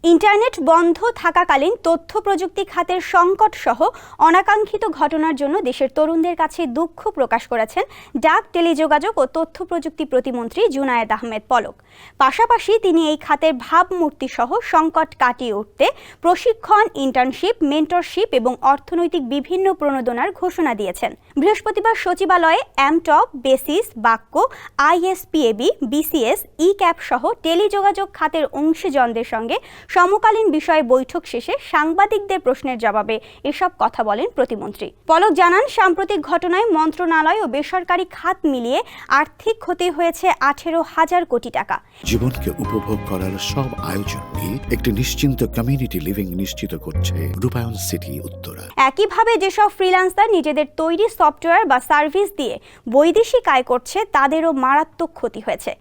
Internet বন্ধ থাকাকালীন তথ্য প্রযুক্তি খাতের সংকট সহ অনাকাঙ্ক্ষিত ঘটনার জন্য দেশের তরুণদের কাছে দুঃখ প্রকাশ করেছেন ডাক, টেলিযোগাযোগ ও তথ্য প্রযুক্তি প্রতিমন্ত্রী জুনায়েদ আহমেদ পলক। পাশাপাশি তিনি এই খাতের ভাবমূর্তি সহ সংকট কাটিয়ে উঠতে প্রশিক্ষণ, ইন্টার্নশিপ, মেন্টরশিপ এবং অর্থনৈতিক বিভিন্ন প্রণোদনার ঘোষণা দিয়েছেন। বৃহস্পতিবার সচিবালয়ে এমটপ, বেসিস, বাক্য, আইএসপিএবি, বিসিএস, ই-ক্যাপ সহ টেলিযোগাযোগ খাতের অংশীজনদের সঙ্গে সমকালীন বিষয়ে বৈঠক শেষে সাংবাদিকদের প্রশ্নের জবাবে এসব কথা বলেন প্রতিমন্ত্রী পলক। জানান, সাম্প্রতিক ঘটনায় মন্ত্রণালয় ও বেসরকারি খাত মিলিয়ে আর্থিক ক্ষতি হয়েছে 18,000 কোটি টাকা। জীবনকে উপভোগ করার সব আয়োজন নিয়ে একটি নিশ্চিন্ত কমিউনিটি লিভিং নিশ্চিত করছে রূপায়ণ সিটি উত্তরা। একইভাবে যেসব ফ্রিল্যান্সার নিজেদের তৈরি সফটওয়্যার বা সার্ভিস দিয়ে বৈদেশিক আয় করছে, তাদেরও মারাত্মক ক্ষতি হয়েছে।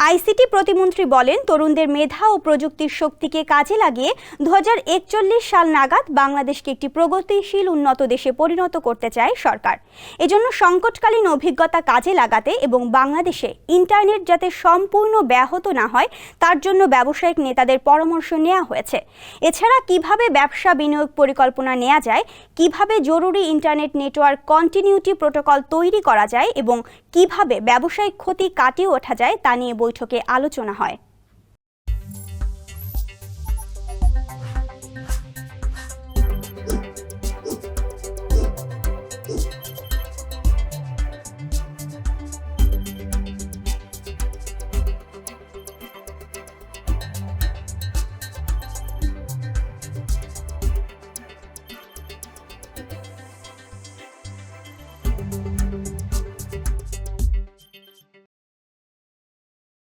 আইসিটি প্রতিমন্ত্রী বলেন, তরুণদের মেধা ও প্রযুক্তির শক্তিকে কাজে লাগিয়ে 2041 সাল নাগাদ বাংলাদেশকে একটি প্রগতিশীল উন্নত দেশে পরিণত করতে চায় সরকার। এজন্য সংকটকালীন অভিজ্ঞতা কাজে লাগাতে এবং বাংলাদেশে ইন্টারনেট যাতে সম্পূর্ণ ব্যাহত না হয় তার জন্য ব্যবসায়িক নেতাদের পরামর্শ নেওয়া হয়েছে। এছাড়া কিভাবে ব্যবসা বিনিয়োগ পরিকল্পনা নেওয়া যায়, কিভাবে জরুরি ইন্টারনেট নেটওয়ার্ক কন্টিনিউটি প্রোটোকল তৈরি করা যায় এবং কিভাবে ব্যবসায়িক ক্ষতি কাটিয়ে ওঠা যায় তা নিয়ে বৈঠকে আলোচনা হয়।